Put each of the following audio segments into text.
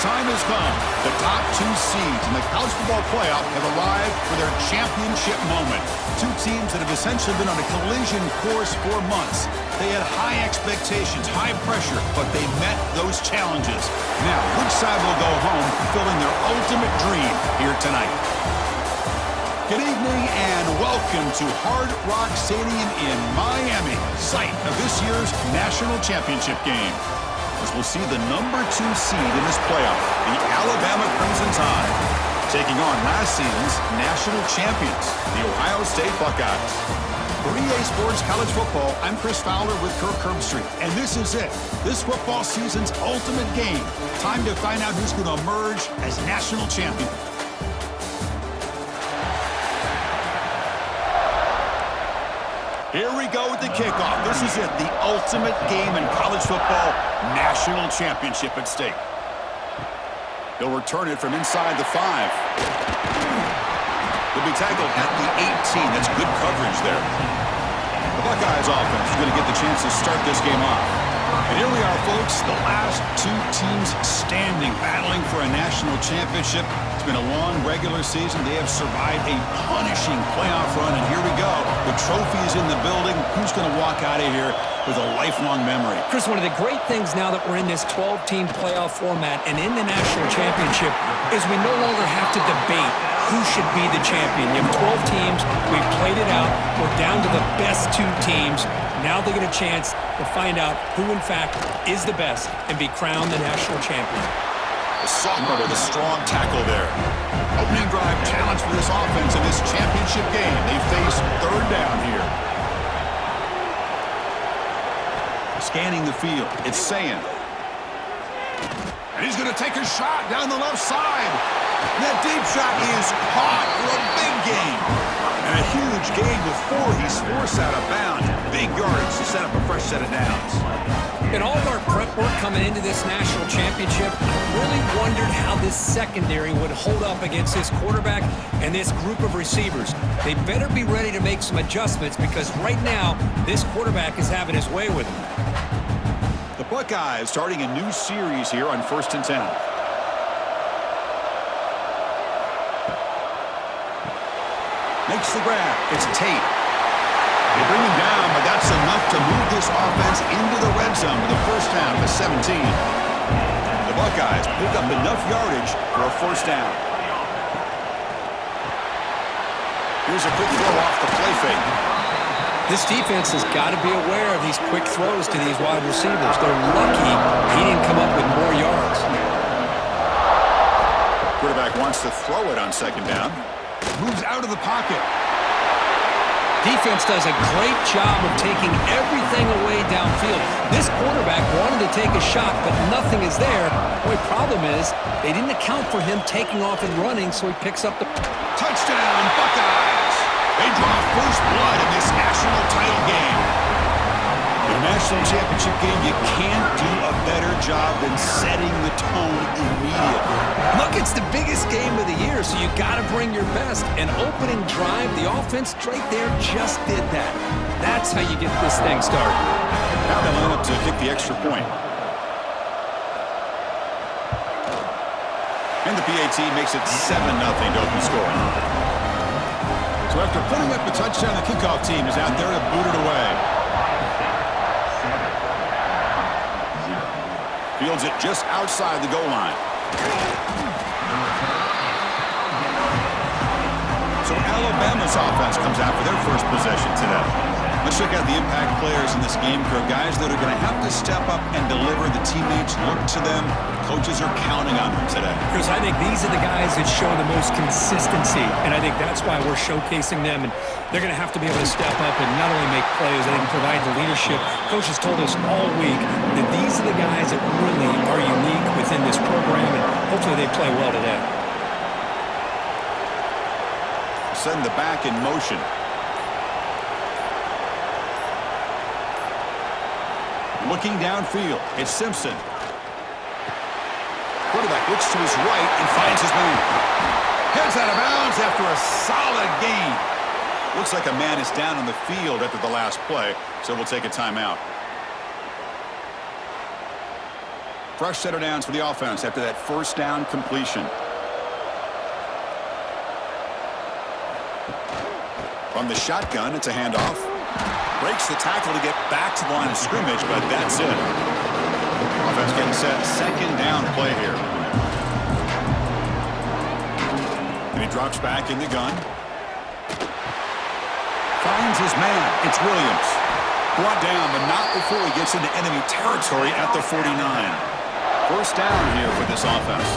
time has come. The top two seeds in the college football playoff have arrived for their championship moment. Two teams that have essentially been on a collision course for months. They had high expectations, high pressure, but they met those challenges. Now, which side will go home fulfilling their ultimate dream here tonight? Good evening and welcome to Hard Rock Stadium in Miami, site of this year's national championship game. As we'll see the number 2 seed in this playoff, the Alabama Crimson Tide, taking on last season's national champions, the Ohio State Buckeyes. For EA Sports College Football, I'm Chris Fowler with Kirk Herbstreit, and this is it. This football season's ultimate game. Time to find out who's going to emerge as national champion. Here we go with the kickoff. This is it, the ultimate game in college football, national championship at stake. He'll return it from inside the 5. He'll be tackled at the 18. That's good coverage there. The Buckeyes offense is going to get the chance to start this game off. And here we are, folks, the last 2 teams standing, battling for a national championship. It's been a long regular season. They have survived a punishing playoff run, and here we go. The trophy is in the building. Who's going to walk out of here with a lifelong memory? Chris, one of the great things now that we're in this 12-team playoff format and in the national championship is we no longer have to debate who should be the champion. You have 12 teams. We've played it out. We're down to the best 2 teams. Now they get a chance to find out who, in fact, is the best and be crowned the national champion. The sophomore with a strong tackle there. Opening drive challenge for this offense in this championship game. They face 3rd down here. Scanning the field. It's Sayin. And he's going to take a shot down the left side. And that deep shot is caught for a big gain. And a huge gain with 4. He's forced out of bounds. Big yardage to set up a fresh set of downs. In all of our prep work coming into this national championship, I really wondered how this secondary would hold up against this quarterback and this group of receivers. They better be ready to make some adjustments because right now, this quarterback is having his way with them. The Buckeyes starting a new series here on 1st and 10. Makes the grab. It's Tate. They bring him down, but that's enough to move this offense into the red zone with a 1st down to 17. The Buckeyes pick up enough yardage for a 1st down. Here's a quick throw off the play fake. This defense has got to be aware of these quick throws to these wide receivers. They're lucky he didn't come up with more yards. Quarterback wants to throw it on 2nd down. Moves out of the pocket. Defense does a great job of taking everything away downfield. This quarterback wanted to take a shot, but nothing is there. The only problem is they didn't account for him taking off and running, so he picks up the... Touchdown, Buckeyes! They draw first blood in this national title game. In a national championship game, you can't do a better job than setting the tone immediately. Look, it's the biggest game of the year, so you got to bring your best. An opening drive, the offense right there just did that. That's how you get this thing started. Now they line up to kick the extra point. And the PAT makes it 7-0 to open scoring. So after putting up a touchdown, the kickoff team is out there to boot it away. Fields it just outside the goal line. So Alabama's offense comes out for their first possession today. Let's check out the impact players in this game crew. Guys that are going to have to step up and deliver. The teammates look to them. Coaches are counting on them today. Chris, I think these are the guys that show the most consistency, and I think that's why we're showcasing them. And they're going to have to be able to step up and not only make plays, they can provide the leadership. Coach has told us all week that these are the guys that really are unique within this program, and hopefully they play well today. Send the back in motion. Looking downfield, it's Simpson. Quarterback looks to his right and finds his man. Heads out of bounds after a solid gain. Looks like a man is down on the field after the last play, so we'll take a timeout. Fresh set of downs for the offense after that first down completion. From the shotgun, it's a handoff. Breaks the tackle to get back to the line of scrimmage, but that's it. Offense getting set. Second down play here. And he drops back in the gun. Finds his man. It's Williams. Brought down, but not before he gets into enemy territory at the 49. First down here for this offense.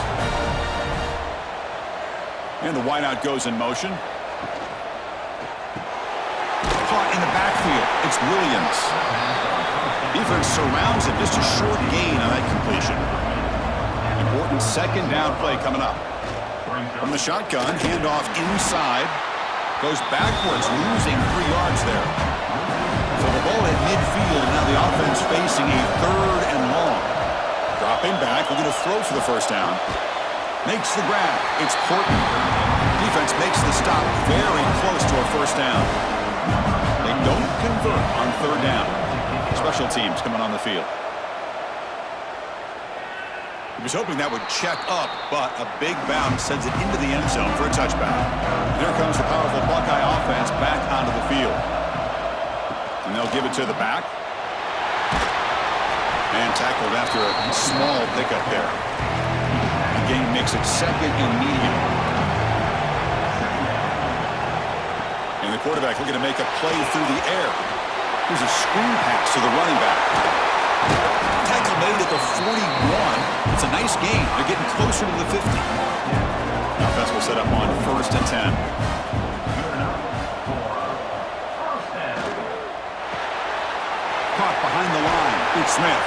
And the wideout goes in motion. Caught in the backfield. It's Williams. Defense surrounds him. Just a short gain on that completion. Important second down play coming up. From the shotgun, handoff inside. Goes backwards, losing 3 yards there. So the ball at midfield, and now the offense facing a third and long. Dropping back, looking to throw for the first down. Makes the grab. It's Horton. Defense makes the stop very close to a first down. They don't convert on third down. Special teams coming on the field. He was hoping that would check up, but a big bounce sends it into the end zone for a touchback. Here comes the powerful Buckeye offense back onto the field. And they'll give it to the back. And tackled after a small pickup there. The game makes it second and medium. And the quarterback looking to make a play through the air. Here's a screen pass to the running back. Tackle made at the 41. It's a nice gain. They're getting closer to the 50. Offense will set up on first and 10. Caught behind the line. It's Smith.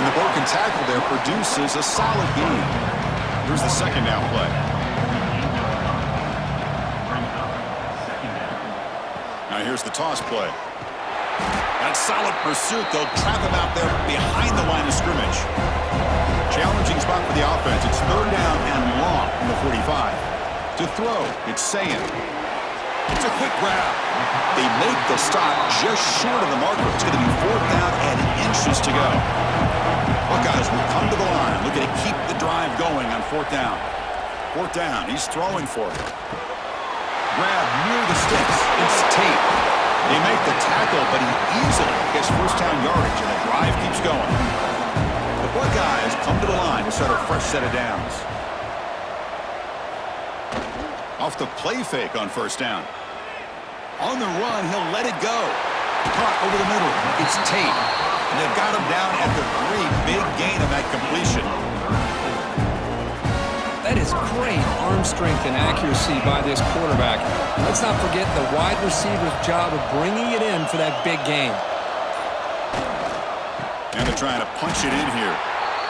And the broken tackle there produces a solid gain. Here's the second down play. Now here's the toss play. That solid pursuit. They'll trap him out there behind the line of scrimmage. Challenging spot for the offense. It's third down and long from the 45. To throw, it's Sayin. It's a quick grab. They make the stop just short of the marker. It's going to be fourth down and inches to go. Buckeyes will come to the line, looking to keep the drive going on fourth down. Fourth down, he's throwing for it. Grab near the sticks. It's Tate. They make the tackle, but he easily gets first down yardage, and the drive keeps going. The Buckeyes come to the line to start a fresh set of downs. Off the play fake on first down. On the run, he'll let it go. Caught over the middle. It's Tate. And they've got him down at the 3. Big gain on that completion. That is great arm strength and accuracy by this quarterback. Let's not forget the wide receiver's job of bringing it in for that big gain. And they're trying to punch it in here.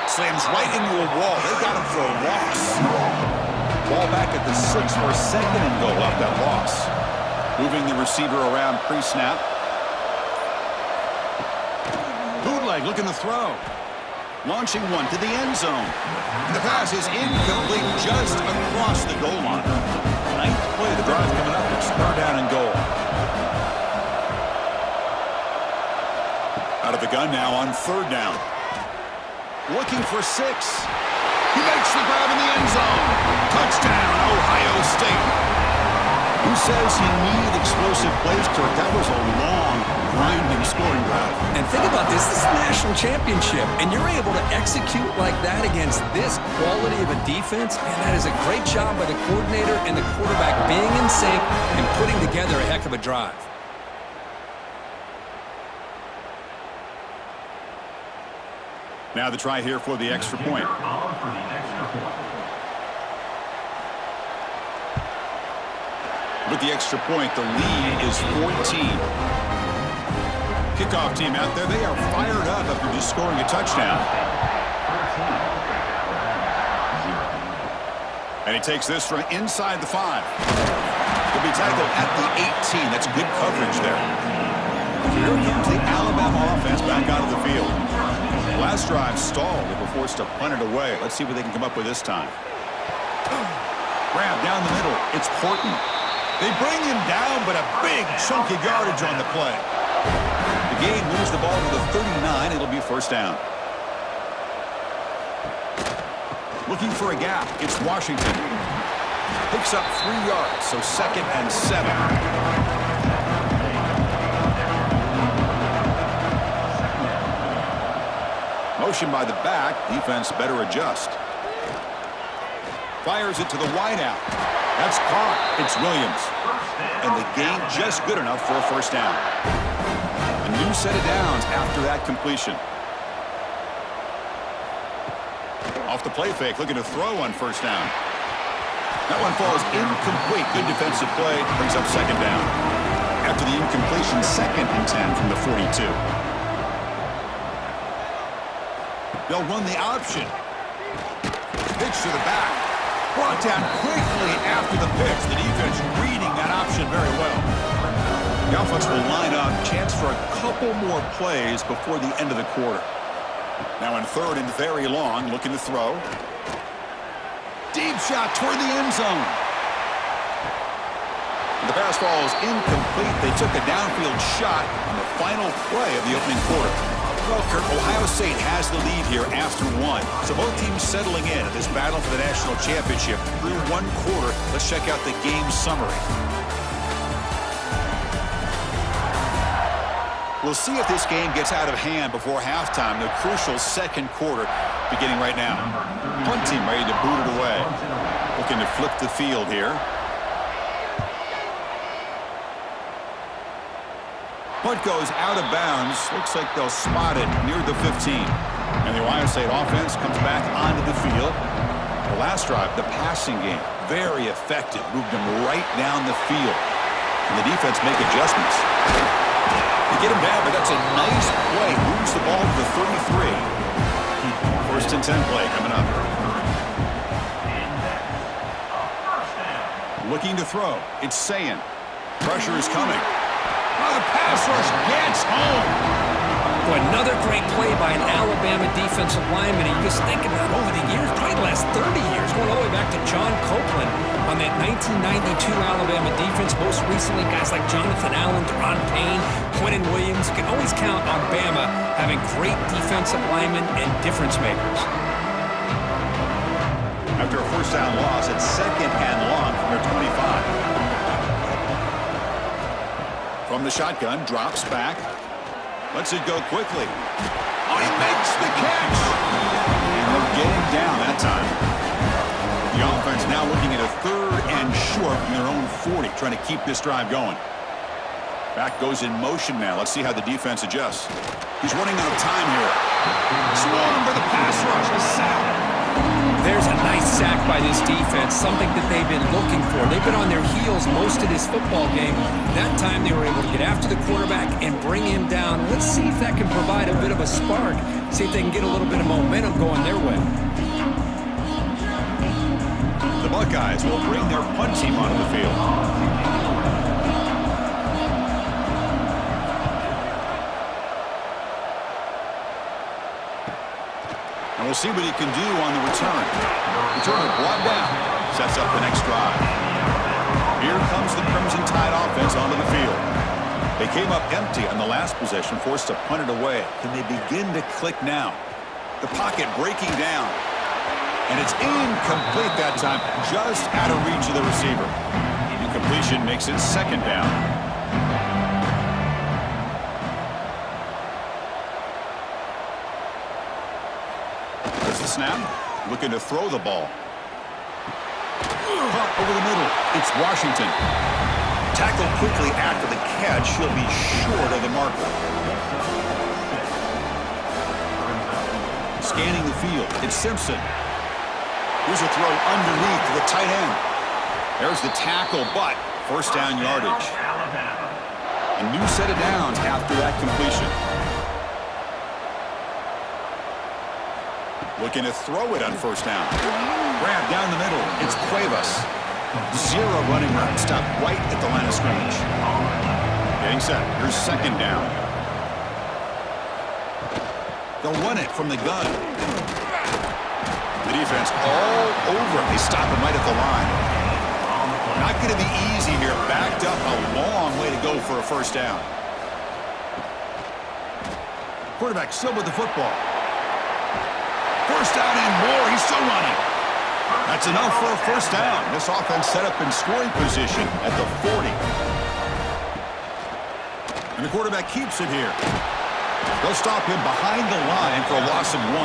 Slams right into a wall. They got him for a loss. Ball back at the 6 for a second and goal off that loss. Moving the receiver around pre-snap. Bootleg looking to throw. Launching one to the end zone. And the pass is incomplete just across the goal line. Ninth play of the drive coming up. It's third down and goal. Out of the gun now on third down. Looking for 6. He makes the grab in the end zone. Touchdown, Ohio State. Who says he needed explosive plays, Kirk? That was a long, grinding scoring drive. And think about this. This is a national championship, and you're able to execute like that against this quality of a defense. Man, that is a great job by the coordinator and the quarterback being in sync and putting together a heck of a drive. Now the try here for the extra point. With the extra point, the lead is 14. Kickoff team out there, they are fired up after just scoring a touchdown. And he takes this from inside the 5. He'll be tackled at the 18. That's good coverage there. Here comes the Alabama offense back out of the field. Last drive stalled. They were forced to punt it away. Let's see what they can come up with this time. Grab down the middle. It's Horton. They bring him down, but a big chunk of yardage on the play. The game moves the ball to the 39. It'll be first down. Looking for a gap. It's Washington. Picks up 3 yards, so 2nd and 7. Motion by the back. Defense better adjust. Fires it to the wideout. That's caught. It's Williams. And the gain just good enough for a first down. A new set of downs after that completion. Off the play fake, looking to throw on first down. That one falls incomplete. Good defensive play. Brings up 2nd down. After the incompletion, 2nd and 10 from the 42. They'll run the option. Pitch to the back. Brought down quickly after the pitch. The defense reading that option very well. The offense will line up. Chance for a couple more plays before the end of the quarter. Now in 3rd and very long, looking to throw. Deep shot toward the end zone. The pass falls incomplete. They took a downfield shot on the final play of the opening quarter. Well, Kurt, Ohio State has the lead here after 1. So both teams settling in at this battle for the national championship through 1 quarter. Let's check out the game summary. We'll see if this game gets out of hand before halftime. The crucial 2nd quarter beginning right now. Punt team ready to boot it away. Looking to flip the field here. Punt goes out of bounds. Looks like they'll spot it near the 15. And the Ohio State offense comes back onto the field. The last drive, the passing game, very effective. Moved them right down the field. And the defense make adjustments. They get him down, but that's a nice play. Moves the ball to the 33. 1st and 10 play coming up. Looking to throw. It's Sayin. Pressure is coming. Oh, the pass rush gets home. Boy, another great play by an Alabama defensive lineman. And you just think about over the years, probably the last 30 years, going all the way back to John Copeland on that 1992 Alabama defense. Most recently, guys like Jonathan Allen, Deron Payne, Quentin Williams. You can always count on Bama having great defensive linemen and difference makers. After a first down loss, it's 2nd and long from their 25. From the shotgun, drops back. Lets it go quickly. Oh, he makes the catch! And they'll get him down that time. The offense now looking at a 3rd and short from their own 40, trying to keep this drive going. Back goes in motion now. Let's see how the defense adjusts. He's running out of time here. Swung for the pass rush. A sack. There's a nice sack by this defense, something that they've been looking for. They've been on their heels most of this football game. That time they were able to get after the quarterback and bring him down. Let's see if that can provide a bit of a spark. See if they can get a little bit of momentum going their way. The Buckeyes will bring their punt team onto the field. And we'll see what he can do on the return. Returner brought down. Sets up the next drive. Here comes the Crimson Tide offense onto the field. They came up empty on the last possession, forced to punt it away. Can they begin to click now? The pocket breaking down. And it's incomplete that time, just out of reach of the receiver. Incompletion makes it 2nd down. The snap, looking to throw the ball. Up over the middle, it's Washington. Tackled quickly after the catch, he'll be short of the marker. Scanning the field, it's Simpson. Here's a throw underneath to the tight end. There's the tackle, but first down yardage. A new set of downs after that completion. Looking to throw it on first down. Grab down the middle. It's Cuevas. 0 running route. Stopped right at the line of scrimmage. Getting set. Here's 2nd down. They'll run it from the gun. The defense all over. They stop him right at the line. Not going to be easy here. Backed up a long way to go for a first down. Quarterback still with the football. First down and more. He's still running. That's enough for a first down. This offense set up in scoring position at the 40. And the quarterback keeps it here. They'll stop him behind the line for a loss of 1.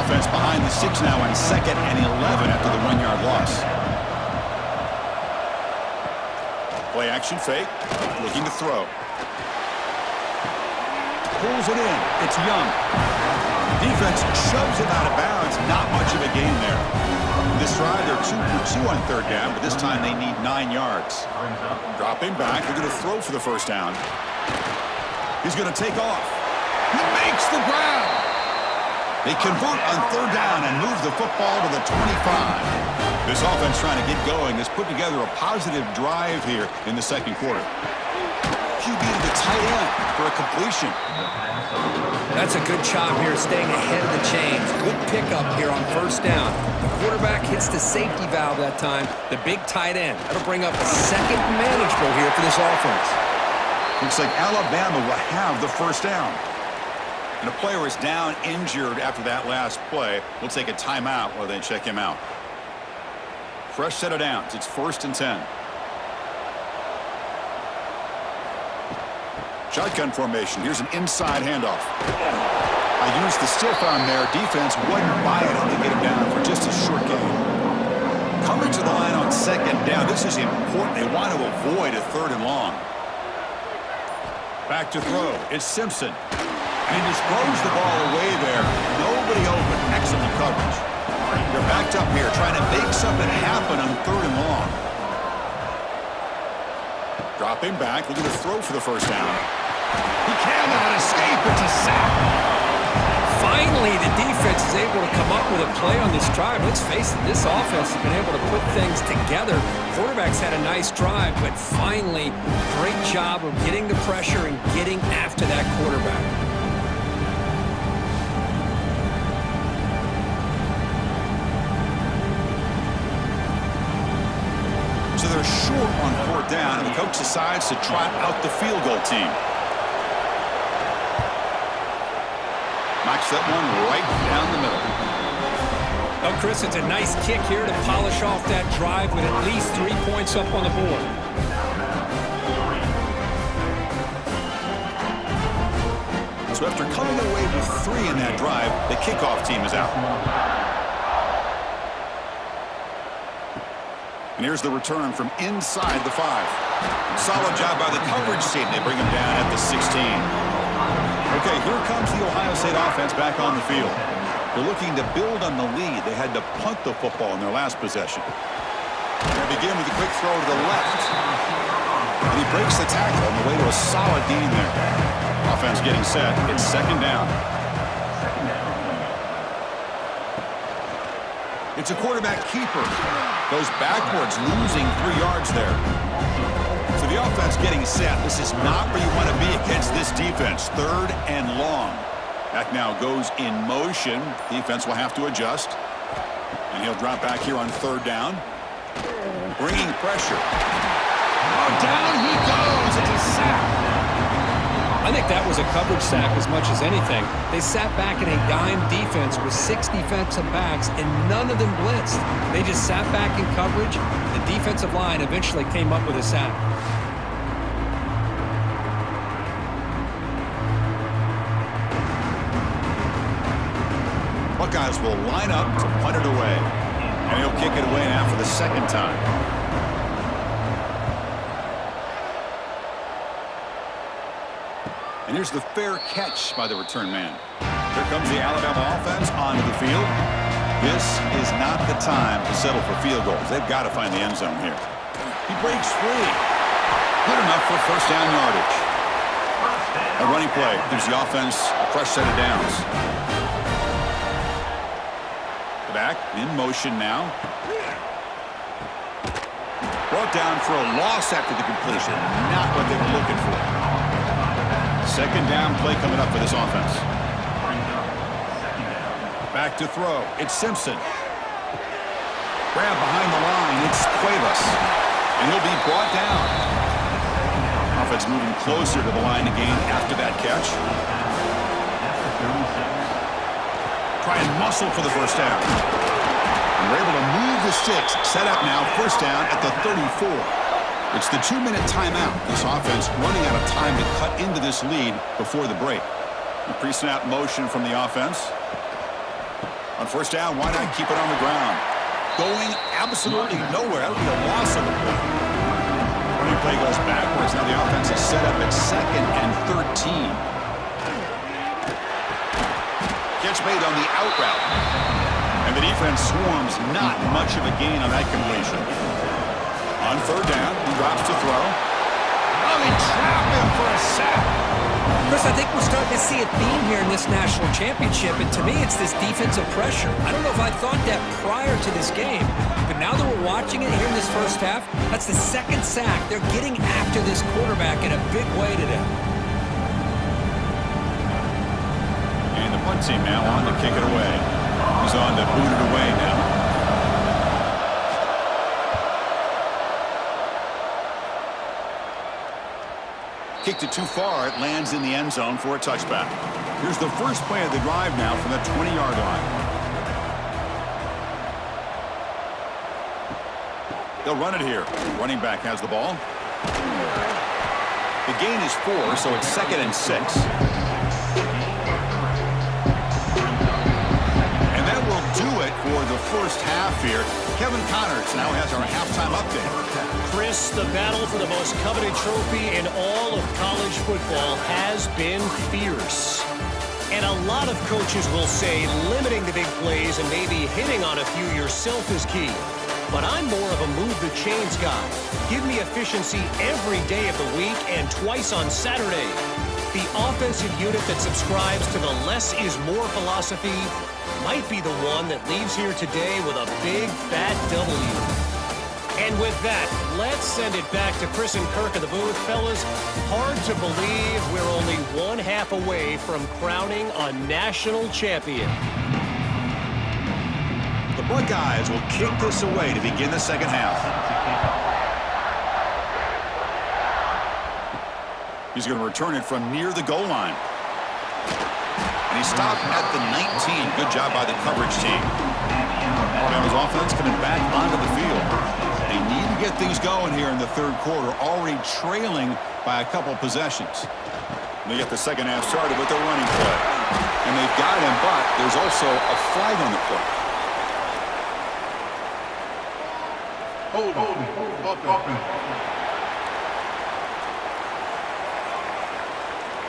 Offense behind the 6 now on 2nd and 11 after the 1-yard loss. Play action fake. Looking to throw. Pulls it in. It's Young. Defense shoves him out of bounds. Not much of a gain there. This drive, they're 2 for 2 on 3rd down, but this time they need 9 yards. Dropping back. They're going to throw for the first down. He's going to take off. He makes the grab. They convert on 3rd down and move the football to the 25. This offense trying to get going has put together a positive drive here in the 2nd quarter. QB to the tight end for a completion. That's a good job here staying ahead of the chains. Good pickup here on 1st down. The quarterback hits the safety valve that time. The big tight end. That'll bring up a 2nd manageable here for this offense. Looks like Alabama will have the first down. And a player is down injured after that last play. We'll take a timeout while they check him out. Fresh set of downs. It's 1st and 10. Shotgun formation. Here's an inside handoff. I used the stiff arm there. Defense wouldn't buy it and they get him down for just a short gain. Coming to the line on 2nd down. This is important. They want to avoid a 3rd and long. Back to throw. It's Simpson. And he just throws the ball away there. Nobody open. Excellent coverage. They're backed up here trying to make something happen on 3rd and long. Dropping back. Looking to throw for the first down. He cannot escape. It's a sack. Finally, the defense is able to come up with a play on this drive. Let's face it, this offense has been able to put things together. Quarterback's had a nice drive, but finally, great job of getting the pressure and getting after that quarterback. So they're short on 4th down, and the coach decides to trot out the field goal team. Knocks that one right down the middle. Oh, Chris, it's a nice kick here to polish off that drive with at least 3 points up on the board. So after coming away with 3 in that drive, the kickoff team is out. And here's the return from inside the 5. Solid job by the coverage team. They bring him down at the 16. Okay, here comes the Ohio State offense back on the field. They're looking to build on the lead. They had to punt the football in their last possession. They begin with a quick throw to the left. And he breaks the tackle on the way to a solid gain there. Offense getting set. It's 2nd down. It's a quarterback keeper. Goes backwards, losing 3 yards there. So the offense getting set. This is not where you want to be against this defense. 3rd and long. Back now goes in motion. Defense will have to adjust. And he'll drop back here on 3rd down. Bringing pressure. Oh, down he goes. It's a sack. I think that was a coverage sack as much as anything. They sat back in a dime defense with 6 defensive backs, and none of them blitzed. They just sat back in coverage. The defensive line eventually came up with a sack. Buckeyes will line up to punt it away. And he'll kick it away now for the 2nd time. And here's the fair catch by the return man. Here comes the Alabama offense onto the field. This is not the time to settle for field goals. They've got to find the end zone here. He breaks free. Good enough for 1st down yardage. A running play gives the offense a fresh set of downs. The back in motion now. Brought down for a loss after the completion. Not what they were looking for. 2nd down play coming up for this offense. Back to throw. It's Simpson. Grab behind the line. It's Cuevas. And he'll be brought down. Offense moving closer to the line again after that catch. Try and muscle for the first down. And we're able to move the sticks. Set up now, first down at the 34. It's the 2-minute timeout. This offense running out of time to cut into this lead before the break. The pre-snap motion from the offense. On first down, why not keep it on the ground? Going absolutely nowhere. That would be a loss of the play. Running play goes backwards. Now the offense is set up at 2nd and 13. Catch made on the out route. And the defense swarms. Not much of a gain on that completion. On third down, he drops to throw. Oh, he trapped him for a sack. Chris, I think we're starting to see a theme here in this national championship, and to me, it's this defensive pressure. I don't know if I thought that prior to this game, but now that we're watching it here in this first half, that's the 2nd sack. They're getting after this quarterback in a big way today. And the punt team now on to kick it away. He's on to boot it away now. Kicked it too far. It lands in the end zone for a touchback. Here's the first play of the drive now from the 20-yard line. They'll run it here. Running back has the ball. The gain is 4, so it's 2nd and 6. And that will do it for the first half here. Kevin Connors now has our halftime update. Chris, the battle for the most coveted trophy in all of college football has been fierce. And a lot of coaches will say limiting the big plays and maybe hitting on a few yourself is key. But I'm more of a move the chains guy. Give me efficiency every day of the week and twice on Saturday. The offensive unit that subscribes to the less is more philosophy might be the one that leaves here today with a big fat W. And with that, let's send it back to Chris and Kirk in the booth. Fellas, hard to believe we're only 1 half away from crowning a national champion. The Buckeyes will kick this away to begin the second half. He's going to return it from near the goal line. And he stopped at the 19. Good job by the coverage team. Alabama's offense coming back onto the field. They need to get things going here in the third quarter, already trailing by a couple possessions. And they get the second half started with their running play. And they've got him, but there's also a flag on the play.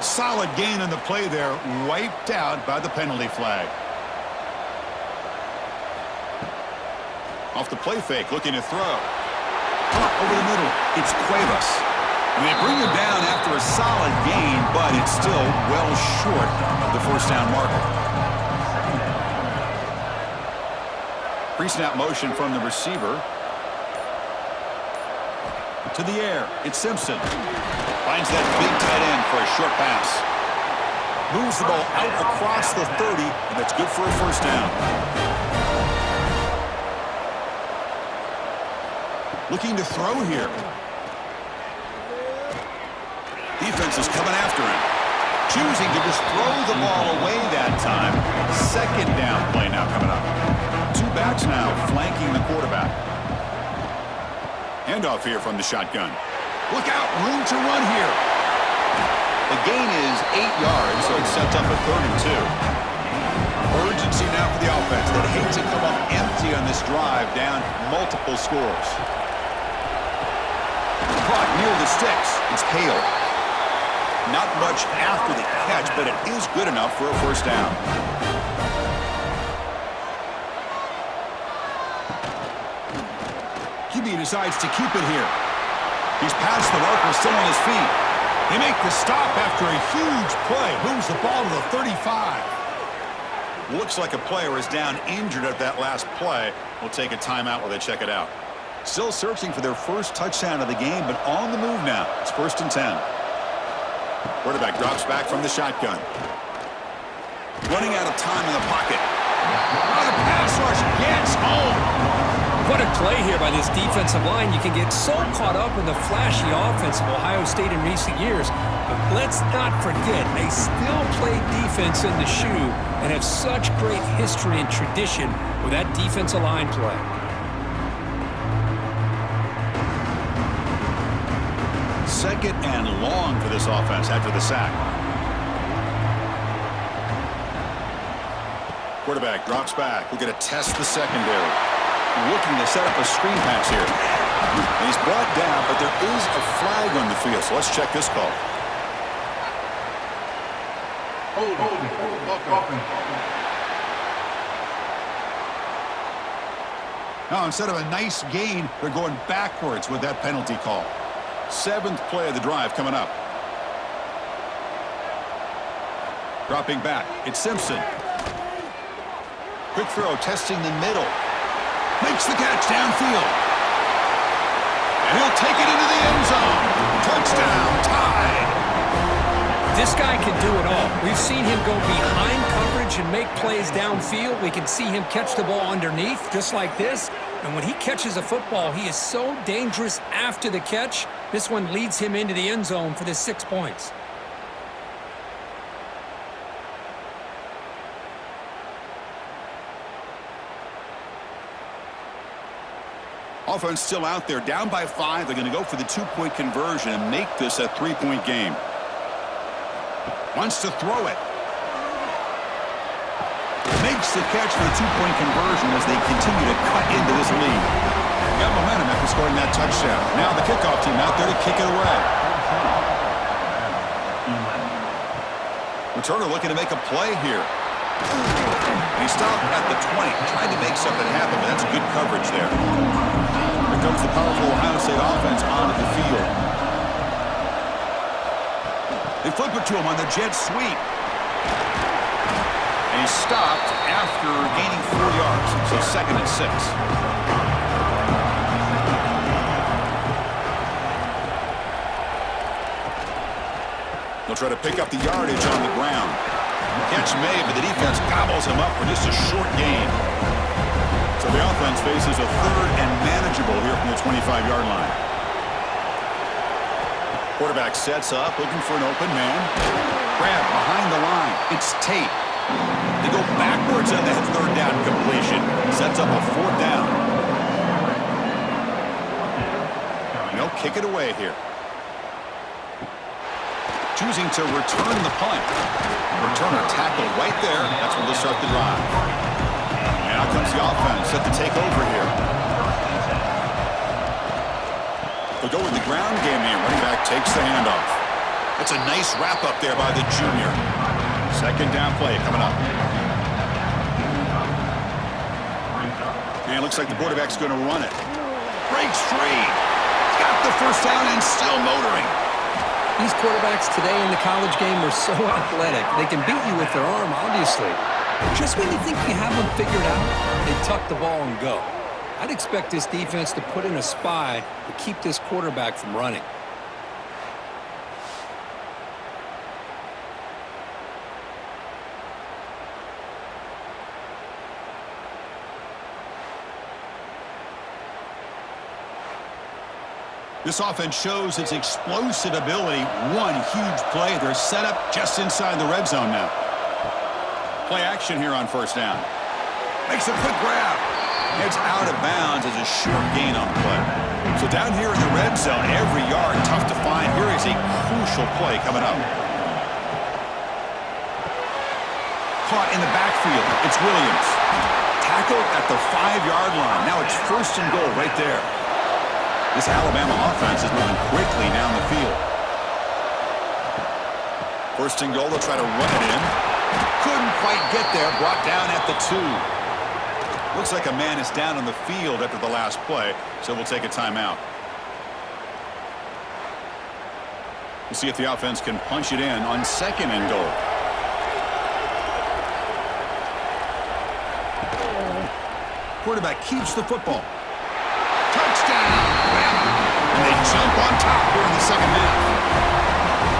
Solid gain on the play there, wiped out by the penalty flag. Off the play fake, looking to throw. Over the middle, it's Cuevas. And they bring him down after a solid gain, but it's still well short of the first down marker. Pre-snap motion from the receiver. To the air, it's Simpson. Finds that big tight end for a short pass. Moves the ball out across the 30, and that's good for a first down. Looking to throw here. Defense is coming after him. Choosing to just throw the ball away that time. Second down play now coming up. 2 backs now flanking the quarterback. Handoff here from the shotgun. Look out, room to run here. The gain is 8 yards, so it sets up a 3rd and 2. Urgency now for the offense that hate to come up empty on this drive, down multiple scores. Caught near the sticks. It's Hale. Not much after the catch, but it is good enough for a first down. QB decides to keep it here. He's past the marker, still on his feet. They make the stop after a huge play. Moves the ball to the 35. Looks like a player is down injured at that last play. We'll take a timeout while they check it out. Still searching for their first touchdown of the game, but on the move now. It's 1st and 10. Quarterback drops back from the shotgun. Running out of time in the pocket. Oh, the pass rush gets home. What a play here by this defensive line. You can get so caught up in the flashy offense of Ohio State in recent years. But let's not forget, they still play defense in the shoe and have such great history and tradition with that defensive line play. Second and long for this offense after the sack. Quarterback drops back. We're going to test the secondary. Looking to set up a screen pass here. And he's brought down, but there is a flag on the field, so let's check this call. Now, instead of a nice gain, they're going backwards with that penalty call. 7th play of the drive coming up. Dropping back, it's Simpson. Quick throw, testing the middle. Makes the catch downfield. And he'll take it into the end zone. Touchdown, tied. This guy can do it all. We've seen him go behind coverage and make plays downfield. We can see him catch the ball underneath, just like this. And when he catches a football, he is so dangerous after the catch. This one leads him into the end zone for the 6 points. Offense still out there, down by 5. They're going to go for the 2-point conversion and make this a 3-point game. Wants to throw it. Makes the catch for the 2-point conversion as they continue to cut into this lead. Got momentum after scoring that touchdown. Now the kickoff team out there to kick it away. Returner looking to make a play here. And he stopped at the 20, trying to make something happen, but that's good coverage there. Here comes the powerful Ohio State offense onto the field. They flip it to him on the jet sweep. And he's stopped after gaining 4 yards, so 2nd and 6. They'll try to pick up the yardage on the ground. Catch made, but the defense gobbles him up for just a short gain. So the offense faces a 3rd and manageable here from the 25-yard line. Quarterback sets up, looking for an open man. Grab behind the line. It's Tate. They go backwards on that 3rd down completion. Sets up a 4th down. And they'll kick it away here. Choosing to return the punt. Returner tackled right there. That's when they'll start the drive. And out comes the offense set to take over here. They'll go with the ground game here. Running back takes the handoff. That's a nice wrap up there by the junior. 2nd down play coming up. And it looks like the quarterback's going to run it. Breaks free. Got the 1st down and still motoring. These quarterbacks today in the college game are so athletic. They can beat you with their arm, obviously. Just when you think you have them figured out, they tuck the ball and go. I'd expect this defense to put in a spy to keep this quarterback from running. This offense shows its explosive ability. One huge play. They're set up just inside the red zone now. Play action here on 1st down. Makes a quick grab. It's out of bounds as a short gain on the play. So down here in the red zone, every yard tough to find. Here is a crucial play coming up. Caught in the backfield. It's Williams. Tackled at the 5-yard line. Now it's 1st and goal right there. This Alabama offense is moving quickly down the field. 1st and goal, they'll try to run it in. Couldn't quite get there, brought down at the 2. Looks like a man is down on the field after the last play, so we'll take a timeout. We'll see if the offense can punch it in on 2nd and goal. Quarterback keeps the football. Touchdown! And they jump on top here in the 2nd half.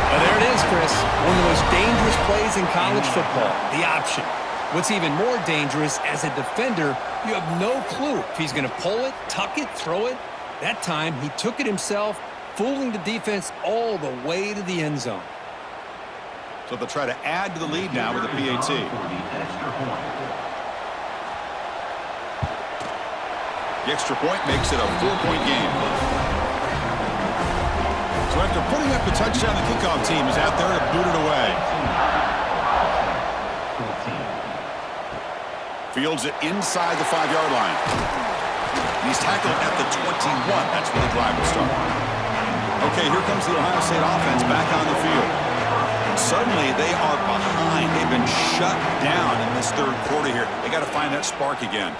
Well, there it is, Chris. One of the most dangerous plays in college football, the option. What's even more dangerous, as a defender, you have no clue if he's going to pull it, tuck it, throw it. That time, he took it himself, fooling the defense all the way to the end zone. So they'll try to add to the lead now with a PAT. The extra point makes it a 4-point game. So after putting up the touchdown, the kickoff team is out there to boot it away. Fields it inside the 5-yard line. He's tackled at the 21. That's where the drive will start. Okay, here comes the Ohio State offense back on the field. Suddenly, they are behind. They've been shut down in this third quarter here. They got to find that spark again.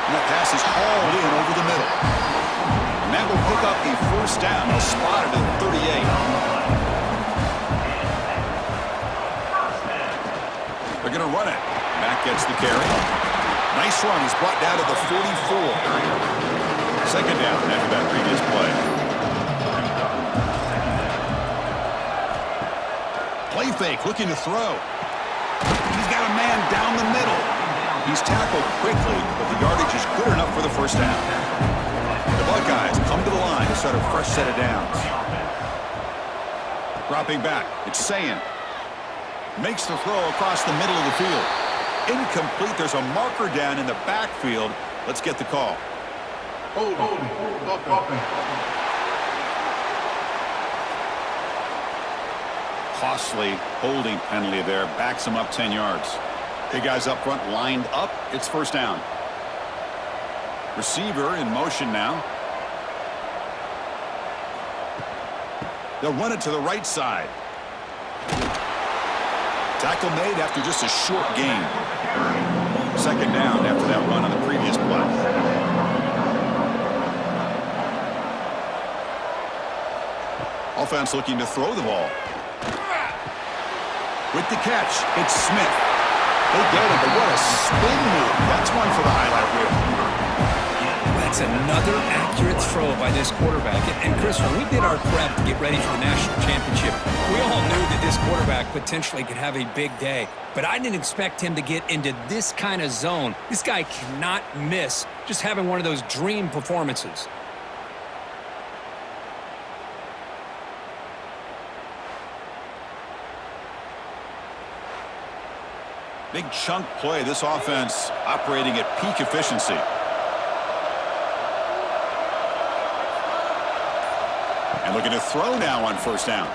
And that pass is hauled in over the middle. And that will pick up a first down. They'll spot it at 38. They're going to run it. Mack gets the carry. Nice run. He's brought down to the 44. Second down after that previous play. Play fake, looking to throw. He's got a man down the middle. He's tackled quickly, but the yardage is good enough for the first down. The Buckeyes come to the line to start a fresh set of downs. Dropping back, it's Sayin. Makes the throw across the middle of the field. Incomplete. There's a marker down in the backfield. Let's get the call. Costly holding penalty there. Backs him up 10 yards. Big guys up front lined up. It's first down. Receiver in motion now. They'll run it to the right side. Tackle made after just a short gain. Second down after that run on the previous play. Offense looking to throw the ball. With the catch, it's Smith. They get it, but what a spin move. That's one for the highlight reel. That's another accurate throw by this quarterback. And Chris, when we did our prep to get ready for the national championship, we all knew that this quarterback potentially could have a big day. But I didn't expect him to get into this kind of zone. This guy cannot miss just having one of those dream performances. Big chunk play. This offense operating at peak efficiency. And looking to throw now on first down.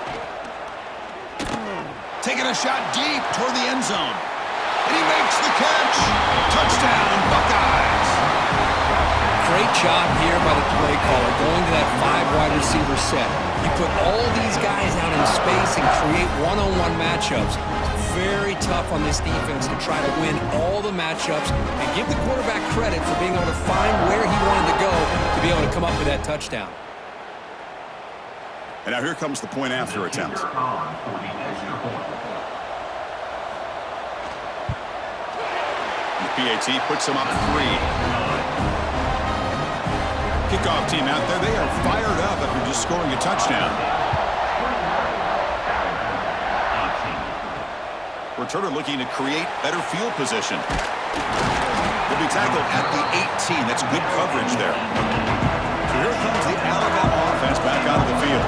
Taking a shot deep toward the end zone. And he makes the catch. Touchdown, Buckeyes. Great job here by the play caller going to that 5-wide receiver set. You put all these guys out in space and create one-on-one matchups. Very tough on this defense to try to win all the matchups and give the quarterback credit for being able to find where he wanted to go to be able to come up with that touchdown. And now here comes the point after attempt. The PAT puts him up 3. Kickoff team out there, they are fired up after just scoring a touchdown. Returner looking to create better field position. They'll be tackled at the 18. That's good coverage there. So here comes the Alabama offense back out of the field.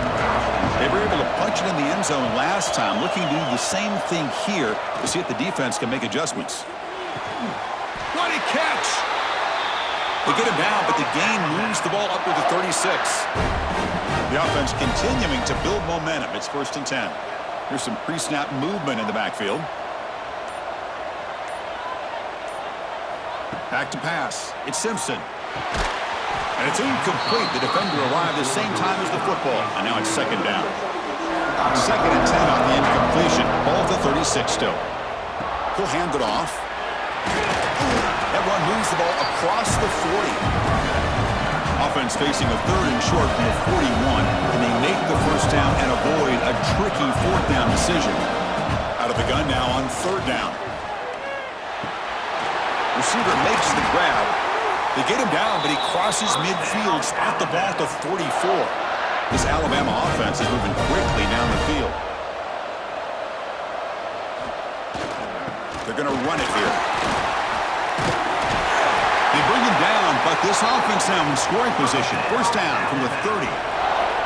They were able to punch it in the end zone last time, looking to do the same thing here to see if the defense can make adjustments. What a catch! They get him down, but the gain moves the ball up to the 36. The offense continuing to build momentum. It's 1st and 10. Here's some pre-snap movement in the backfield. Back to pass. It's Simpson. And it's incomplete. The defender arrived the same time as the football. And now it's second down. 2nd and 10 on the incompletion. Ball at the 36 still. He'll hand it off. That one moves the ball across the 40. Offense facing a 3rd and short from the 41. And they make the first down and avoid a tricky 4th down decision. Out of the gun now on 3rd down. Receiver makes the grab. They get him down, but he crosses midfield, spot the ball to 44. This Alabama offense is moving quickly down the field. They're going to run it here. They bring him down, but this offense now in scoring position. First down from the 30.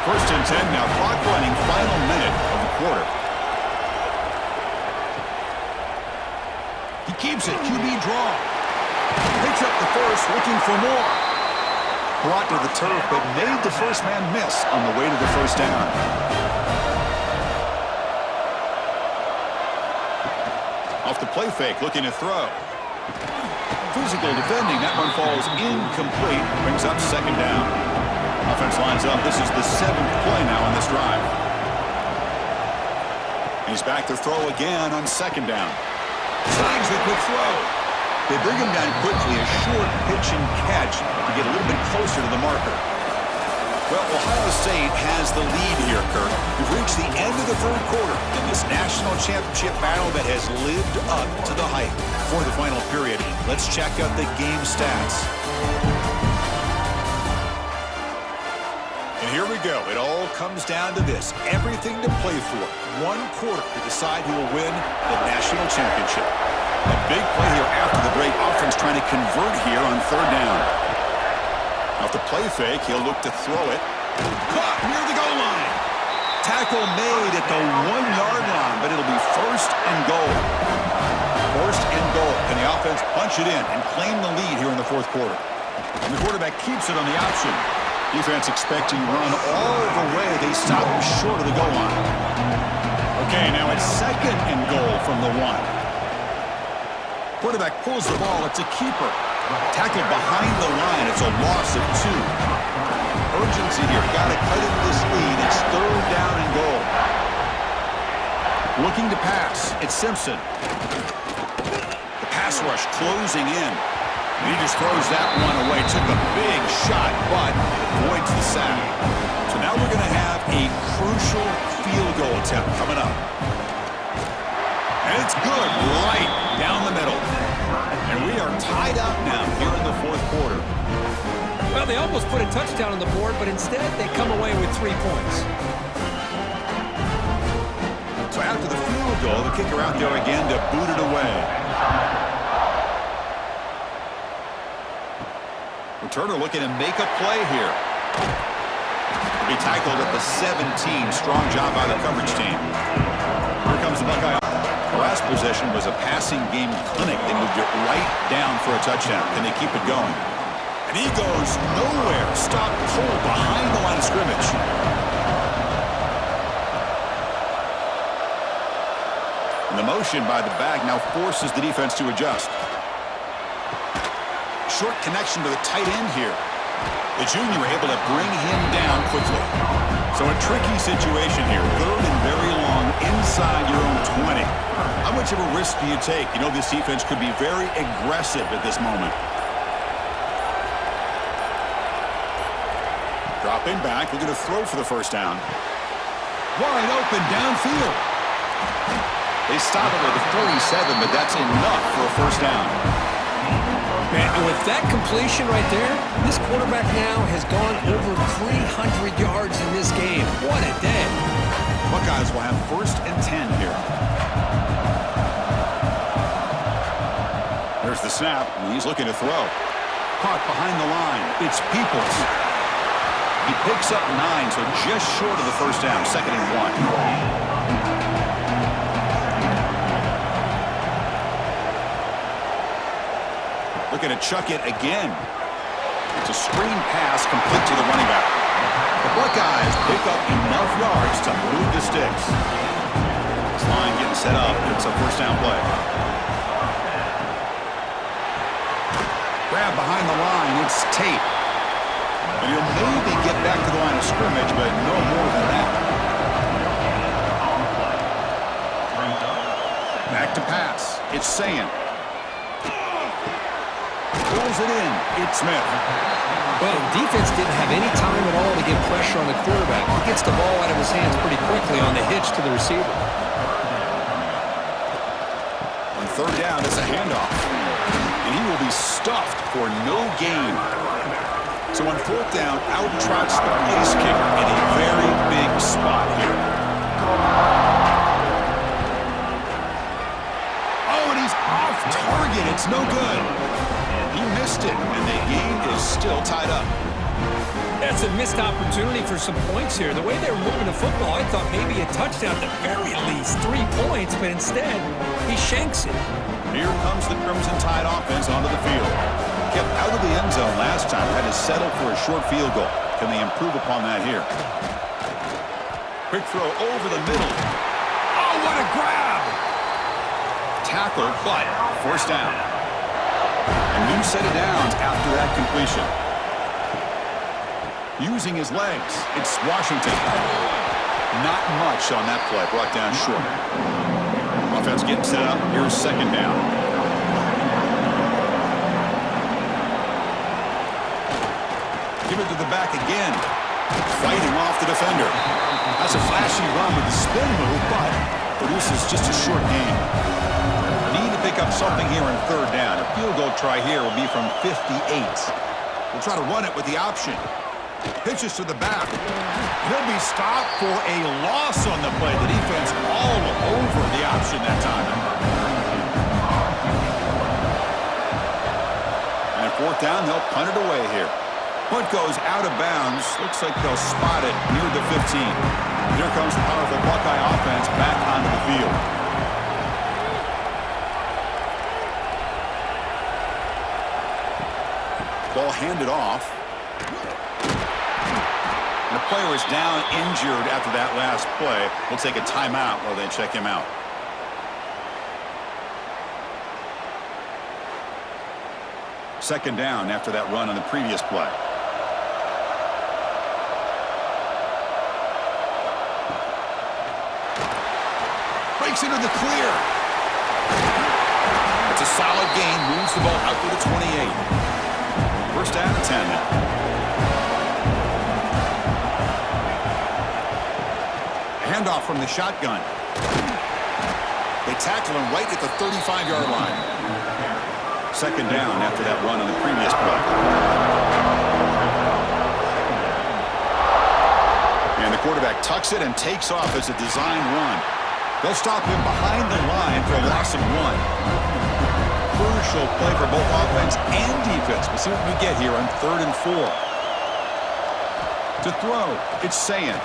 First and 10 now. Clock running, final minute of the quarter. He keeps it. QB draw. Picks up the first, looking for more. Brought to the turf, but made the first man miss on the way to the first down. Off the play fake, looking to throw. Physical defending, that one falls incomplete. Brings up second down. Offense lines up. This is the 7th play now on this drive. He's back to throw again on second down. Slides the quick throw. They bring him down quickly, a short pitch and catch to get a little bit closer to the marker. Well, Ohio State has the lead here, Kirk. We've reached the end of the third quarter in this national championship battle that has lived up to the hype. For the final period, let's check out the game stats. And here we go. It all comes down to this. Everything to play for. One quarter to decide who will win the national championship. A big play here after the break. Offense trying to convert here on third down. Off the play fake, he'll look to throw it. Caught near the goal line. Tackle made at the 1-yard line, but it'll be first and goal. First and goal. Can the offense punch it in and claim the lead here in the fourth quarter? And the quarterback keeps it on the option. Defense expecting run all the way. They stop him short of the goal line. Okay, now it's second and goal from the 1. Quarterback pulls the ball. It's a keeper. Tackled behind the line. It's a loss of 2. Urgency here. Got to cut into this lead. It's third down and goal. Looking to pass. It's Simpson. The pass rush closing in. And he just throws that one away. Took a big shot, but avoids the sack. So now we're going to have a crucial field goal attempt coming up. And it's good. Right down the middle. And we are tied up now here in the fourth quarter. Well, they almost put a touchdown on the board, but instead they come away with 3 points. So after the field goal, the kicker out there again to boot it away. Returner looking to make a play here. He'll be tackled at the 17. Strong job by the coverage team. Here comes the Buckeye. The last possession was a passing game clinic. They moved it right down for a touchdown. Can they keep it going? And he goes nowhere. Stopped cold behind the line of scrimmage. And the motion by the back now forces the defense to adjust. Short connection to the tight end here. The junior able to bring him down quickly. So a tricky situation here. Third and very long inside your own 20. How much of a risk do you take? You know this defense could be very aggressive at this moment. Dropping back, looking to throw for the first down. Wide open downfield. They stop it with a 47, but that's enough for a first down. Man, with that completion right there, this quarterback now has gone over 300 yards in this game. What a day. Buckeyes will have first and 10 here. There's the snap, and he's looking to throw. Caught behind the line. It's Peoples. He picks up 9, so just short of the first down. Second and 1. Looking to chuck it again. It's a screen pass complete to the running back. The Buckeyes pick up enough yards to move the sticks. This line getting set up. It's a first down play. Grab behind the line. It's Tate. And he'll maybe get back to the line of scrimmage, but no more than that. Back to pass. It's Sayin. Pulls it in. It's Smith. Well, defense didn't have any time at all to get pressure on the quarterback. He gets the ball out of his hands pretty quickly on the hitch to the receiver. On third down, it's a handoff. And he will be stuffed for no gain. So on fourth down, out trots the place kicker in a very big spot here. Oh, and he's It's no good. He missed it, and the game is still tied up. That's a missed opportunity for some points here. The way they were moving the football, I thought maybe a touchdown at the very least. 3 points, but instead, he shanks it. Here comes the Crimson Tide offense onto the field. Kept out of the end zone last time, had to settle for a short field goal. Can they improve upon that here? Quick throw over the middle. Oh, what a grab! Tackle, but first down. A new set of downs after that completion. Using his legs, it's Washington. Not much on that play, brought down short. Offense getting set up. Here's second down. Give it to the back again. Fighting off the defender. That's a flashy run with the spin move, but produces just a short gain. Need to pick up something here on third down. A field goal try here will be from 58. We'll try to run it with the option. Pitches to the back. He'll be stopped for a loss on the play. The defense all over the option that time. And at fourth down, they'll punt it away here. Punt goes out of bounds. Looks like they'll spot it near the 15. Here comes the powerful Buckeye offense back onto the field. Ball handed off. And the player is down injured after that last play. We'll take a timeout while they check him out. Second down after that run on the previous play. Breaks into the clear. It's a solid gain. Moves the ball out to the 28. First down and 10 now. Handoff from the shotgun. They tackle him right at the 35-yard line. Second down after that run on the previous play. And the quarterback tucks it and takes off as a design run. They'll stop him behind the line for a loss of 1. Crucial play for both offense and defense. We'll see what we get here on 3rd and 4. To throw, it's Sayin.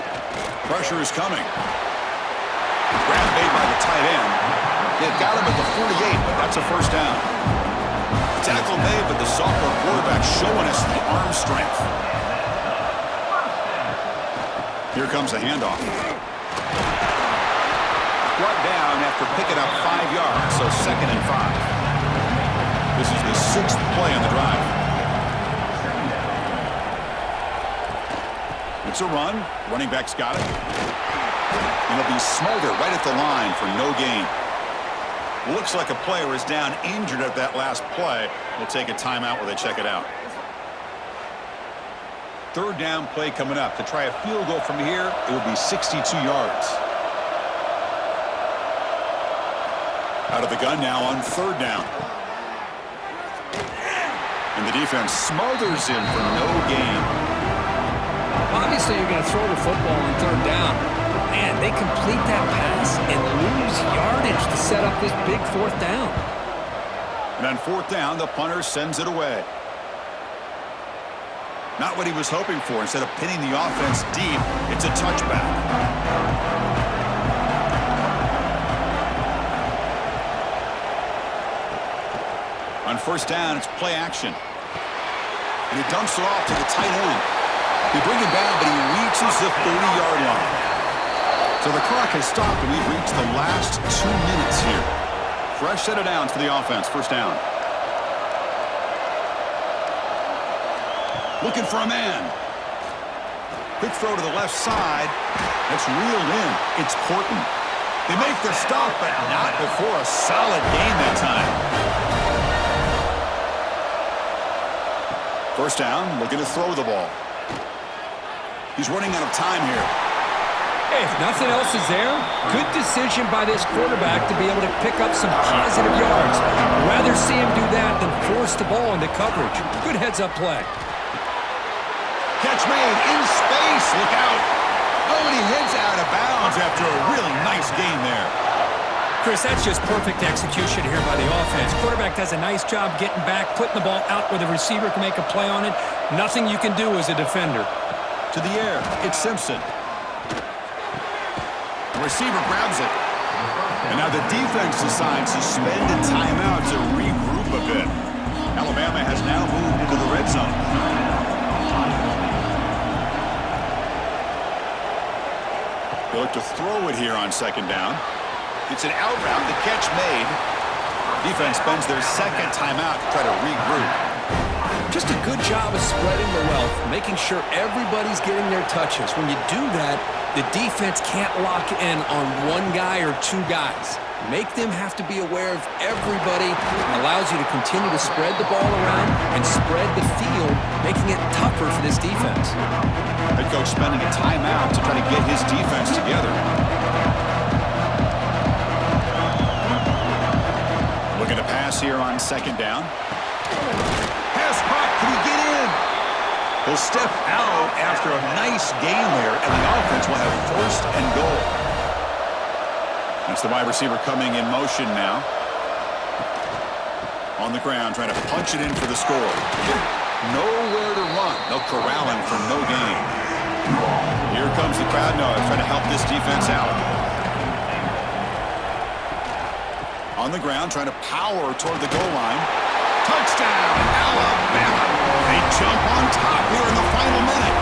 Pressure is coming. Grab made by the tight end. They've got him at the 48, but that's a first down. Tackle made, but the sophomore quarterback showing us the arm strength. Here comes the handoff. Brought down after picking up 5 yards, so 2nd and 5. This is the 6th play on the drive. It's a run. Running back's got it. And it'll be Smolder right at the line for no gain. Looks like a player is down injured at that last play. We'll take a timeout while they check it out. Third down play coming up. To try a field goal from here, it will be 62 yards. Out of the gun now on 3rd down. And the defense smothers him for no gain. Obviously, you're going to throw the football on 3rd down. But, man, they complete that pass and lose yardage to set up this big 4th down. And on 4th down, the punter sends it away. Not what he was hoping for. Instead of pinning the offense deep, it's a touchback. On 1st down, it's play action. And he dumps it off to the tight end. They bring him down, but he reaches the 30-yard line. So the clock has stopped, and we've reached the last 2 minutes here. Fresh set of downs for the offense. 1st down. Looking for a man. Quick throw to the left side. That's reeled in. It's Horton. They make the stop, but not before a solid gain that time. 1st down, looking to throw the ball. He's running out of time here. Hey, if nothing else is there, good decision by this quarterback to be able to pick up some positive yards. I'd rather see him do that than force the ball into coverage. Good heads-up play. Catch made in space. Look out. Oh, and he heads out of bounds after a really nice gain there. Chris, that's just perfect execution here by the offense. Quarterback does a nice job getting back, putting the ball out where the receiver can make a play on it. Nothing you can do as a defender. To the air, it's Simpson. The receiver grabs it. And now the defense decides to spend a timeout to regroup a bit. Alabama has now moved into the red zone. They look to throw it here on second down. It's an out route. The catch made. Defense spends their second timeout to try to regroup. Just a good job of spreading the wealth, making sure everybody's getting their touches. When you do that, the defense can't lock in on one guy or two guys. Make them have to be aware of everybody. It allows you to continue to spread the ball around and spread the field, making it tougher for this defense. Head coach spending a timeout to try to get his defense together. Looking to pass here on second down. Pass caught. Can he get in? He'll step out after a nice gain there, and the offense will have first and goal. That's the wide receiver coming in motion now. On the ground, trying to punch it in for the score. Nowhere to run. They'll corral him for no gain. Here comes the crowd noise, trying to help this defense out. On the ground, trying to power toward the goal line. Touchdown, Alabama. They jump on top here in the final minute.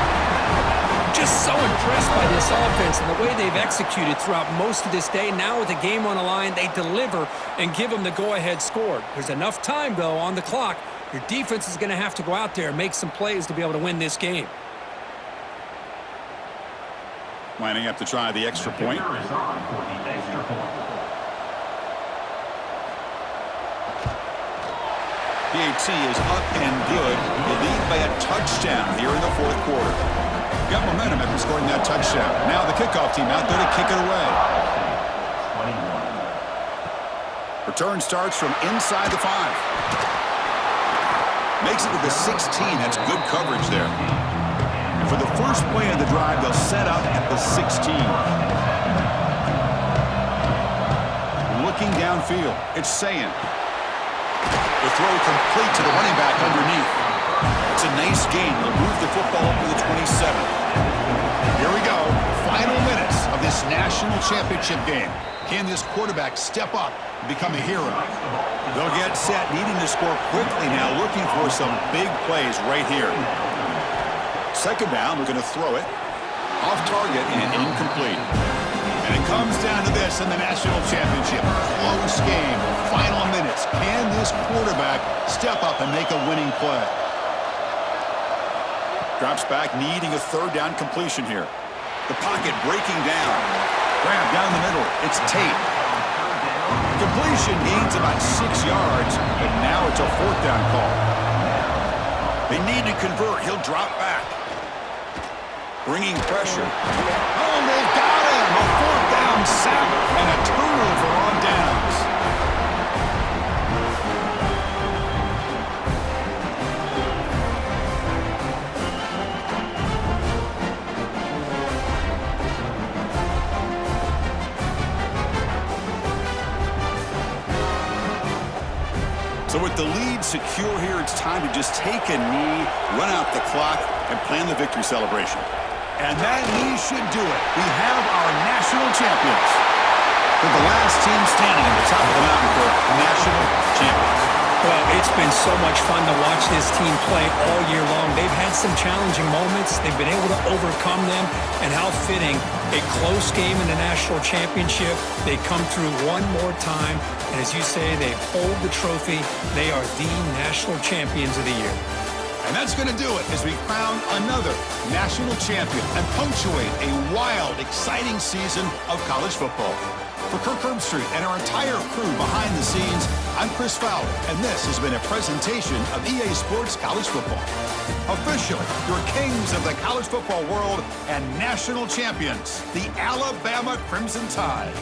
Just so impressed by this offense and the way they've executed throughout most of this day. Now with the game on the line, they deliver and give them the go-ahead score. There's enough time, though, on the clock. Your defense is going to have to go out there and make some plays to be able to win this game. Lining up to try the extra point. PAT is up and good. They lead by a touchdown here in the fourth quarter. Got momentum after scoring that touchdown. Now the kickoff team out there to kick it away. Return starts from inside the 5. Makes it to the 16. That's good coverage there. And for the first play of the drive, they'll set up at the 16. Looking downfield, it's Sayin. The throw complete to the running back underneath. It's a nice gain. They'll move the football up to the 27. Here we go. Final minutes of this national championship game. Can this quarterback step up and become a hero? They'll get set, needing to score quickly now, looking for some big plays right here. Second down, we're going to throw it. Off target and incomplete. And it comes down to this in the national championship. Close game. Final minutes. Can this quarterback step up and make a winning play? Drops back, needing a third down completion here. The pocket breaking down. Grab down the middle. It's Tate. Completion gains about 6 yards, but now it's a fourth down call. They need to convert. He'll drop back. Bringing pressure. Oh, they've got him. A fourth down sack and a turnover on downs. So with the lead secure here, it's time to just take a knee, run out the clock, and plan the victory celebration. And that knee should do it. We have our national champions. They're the last team standing at the top of the mountain for national champions. Well, it's been so much fun to watch this team play all year long. They've had some challenging moments. They've been able to overcome them. And how fitting, a close game in the national championship. They come through one more time. And as you say, they hold the trophy. They are the national champions of the year. And that's going to do it as we crown another national champion and punctuate a wild, exciting season of college football. For Kirk Herbstreit and our entire crew behind the scenes, I'm Chris Fowler, and this has been a presentation of EA Sports College Football. Officially, your kings of the college football world and national champions, the Alabama Crimson Tide.